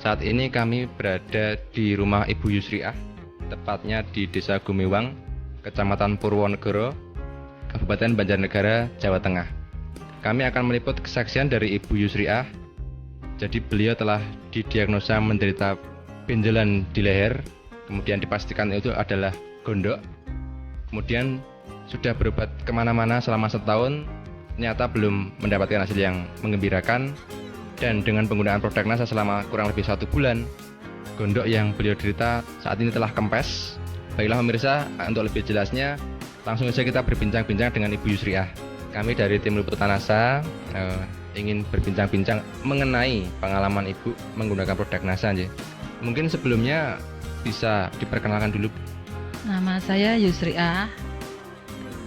Saat ini kami berada di rumah Ibu Yusriah, tepatnya di Desa Gumiwang, Kecamatan Purwonegoro, Kabupaten Banjarnegara, Jawa Tengah. Kami akan meliput kesaksian dari Ibu Yusriah. Jadi beliau telah didiagnosa menderita benjolan di leher, kemudian dipastikan itu adalah gondok. Kemudian sudah berobat kemana-mana selama setahun, ternyata belum mendapatkan hasil yang menggembirakan. Dan dengan penggunaan produk NASA selama kurang lebih 1 bulan, gondok yang beliau derita saat ini telah kempes. Baiklah pemirsa, untuk lebih jelasnya langsung saja kita berbincang-bincang dengan Ibu Yusriah. Kami dari tim liputan NASA ingin berbincang-bincang mengenai pengalaman Ibu menggunakan produk NASA. Mungkin sebelumnya bisa diperkenalkan dulu. Nama saya Yusriah,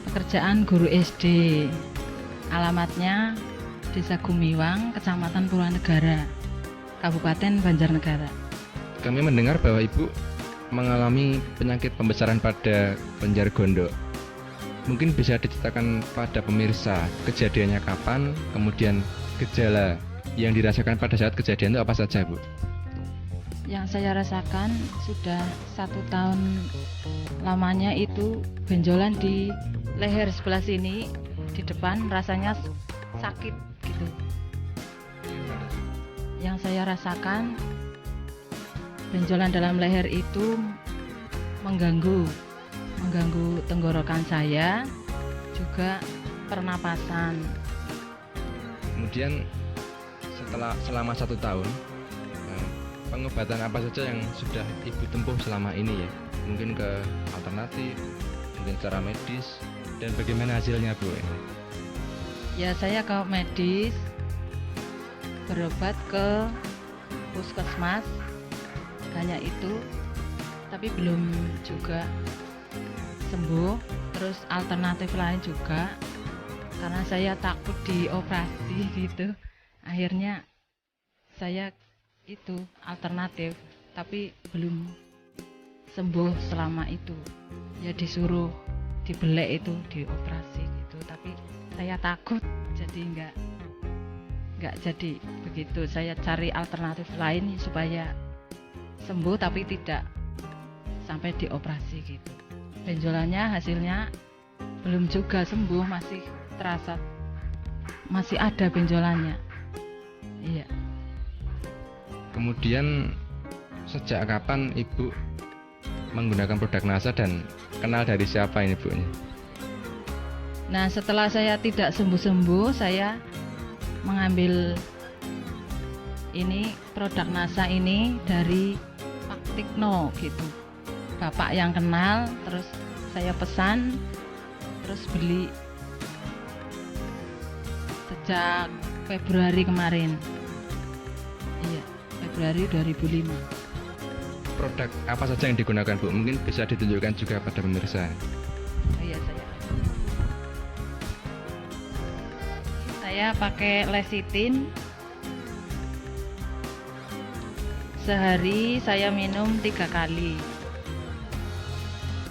pekerjaan guru SD, alamatnya Desa Gumiwang, Kecamatan Purwonegara, Kabupaten Banjarnegara. Kami mendengar bahwa Ibu mengalami penyakit pembesaran pada kelenjar gondok. Mungkin bisa diceritakan pada pemirsa kejadiannya kapan, kemudian gejala yang dirasakan pada saat kejadian itu apa saja, Bu? Yang saya rasakan sudah 1 tahun lamanya itu benjolan di leher sebelah sini, di depan rasanya sakit gitu. Yang saya rasakan benjolan dalam leher itu mengganggu tenggorokan saya, juga pernapasan. Kemudian selama 1 tahun, pengobatan apa saja yang sudah Ibu tempuh selama ini ya? Mungkin ke alternatif, mungkin secara medis, dan bagaimana hasilnya, Bu? Ya, saya ke medis, berobat ke puskesmas, hanya itu, tapi belum juga sembuh. Terus alternatif lain juga, karena saya takut dioperasi gitu. Akhirnya saya itu alternatif, tapi belum sembuh selama itu. Ya disuruh dibelek itu, dioperasi gitu, tapi saya takut, jadi nggak jadi begitu. Saya cari alternatif lain supaya sembuh tapi tidak sampai dioperasi gitu. Benjolannya hasilnya belum juga sembuh, masih terasa, masih ada benjolannya. Iya. Kemudian sejak kapan Ibu menggunakan produk NASA dan kenal dari siapa ini, Bu? Nah, setelah saya tidak sembuh-sembuh, saya mengambil ini produk NASA ini dari Pak Tikno gitu. Bapak yang kenal, terus saya pesan, terus beli sejak Februari kemarin. Iya, Februari 2005. Produk apa saja yang digunakan, Bu? Mungkin bisa ditunjukkan juga pada pemirsa. Oh iya, saya pakai lecithin. Sehari saya minum 3 kali.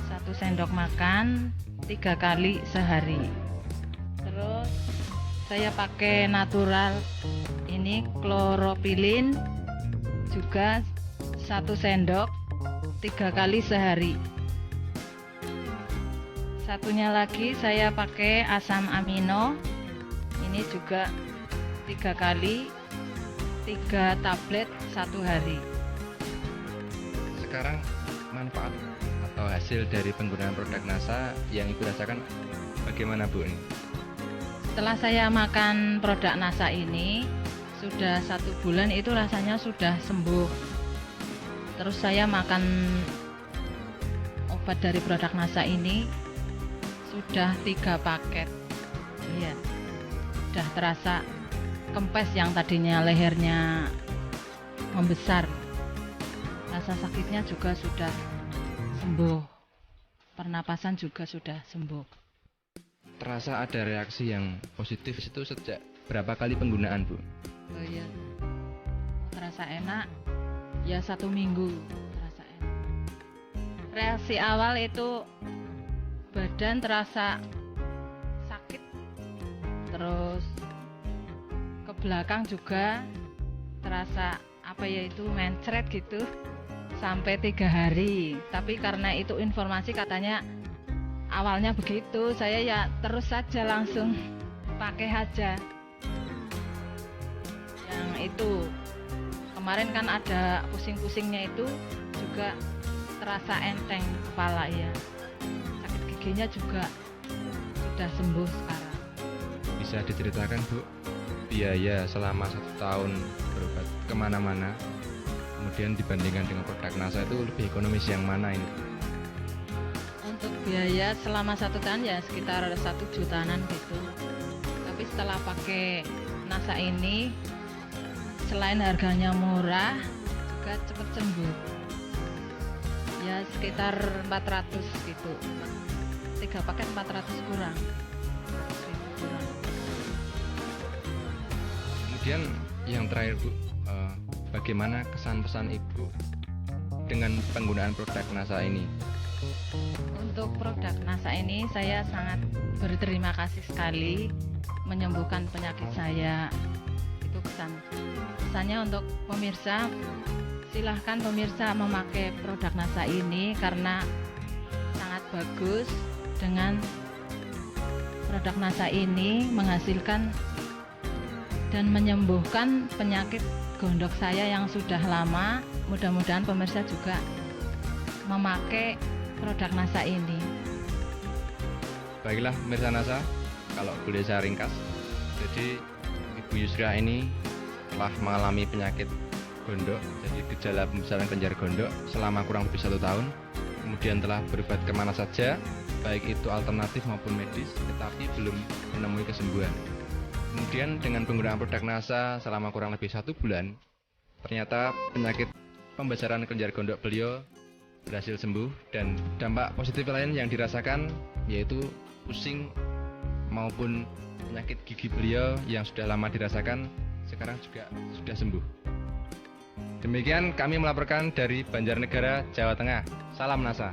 1 sendok makan 3 kali sehari. Terus saya pakai natural ini kloropilin juga 1 sendok 3 kali sehari. Satunya lagi saya pakai asam amino, ini juga 3 kali 3 tablet 1 hari. Sekarang manfaat atau hasil dari penggunaan produk NASA yang Ibu rasakan bagaimana, Bu? Setelah saya makan produk NASA ini sudah 1 bulan, itu rasanya sudah sembuh. Terus saya makan obat dari produk NASA ini sudah 3 paket. Iya, sudah terasa kempes yang tadinya lehernya membesar. Rasa sakitnya juga sudah sembuh. Pernapasan juga sudah sembuh. Terasa ada reaksi yang positif itu sejak berapa kali penggunaan, Bu? Oh iya, terasa enak. Ya 1 minggu terasa enak. Reaksi awal itu badan terasa sakit, terus ke belakang juga terasa apa ya itu mencret gitu sampai 3 hari. Tapi karena itu informasi katanya awalnya begitu, saya ya terus saja langsung pakai aja. Yang itu kemarin kan ada pusing-pusingnya itu juga terasa enteng kepala ya. Sakit giginya juga sudah sembuh sekarang. Bisa diceritakan Bu, biaya selama 1 tahun berobat kemana-mana, kemudian dibandingkan dengan produk NASA itu lebih ekonomis yang mana ini? Untuk biaya selama 1 tahun ya sekitar 1 jutaan gitu. Tapi setelah pakai NASA ini, selain harganya murah, juga cepat sembuh. Ya sekitar 400 gitu. 3 paket 400 kurang. 1.000 kurang. Kemudian yang terakhir Bu, bagaimana kesan pesan Ibu dengan penggunaan produk NASA ini? Untuk produk NASA ini saya sangat berterima kasih sekali, menyembuhkan penyakit saya. Itu pesannya untuk pemirsa, silahkan pemirsa memakai produk NASA ini karena sangat bagus. Dengan produk NASA ini menghasilkan dan menyembuhkan penyakit gondok saya yang sudah lama. Mudah-mudahan pemirsa juga memakai produk NASA ini. Baiklah pemirsa NASA, kalau boleh saya ringkas, jadi Ibu Yusriah ini telah mengalami penyakit gondok, jadi gejala pembesaran kelenjar gondok selama kurang lebih 1 tahun. Kemudian telah berobat kemana saja, baik itu alternatif maupun medis, tetapi belum menemui kesembuhan. Kemudian dengan penggunaan produk NASA selama kurang lebih 1 bulan, ternyata penyakit pembesaran kelenjar gondok beliau berhasil sembuh, dan dampak positif lain yang dirasakan yaitu pusing maupun penyakit gigi beliau yang sudah lama dirasakan sekarang juga sudah sembuh. Demikian kami melaporkan dari Banjarnegara, Jawa Tengah. Salam NASA.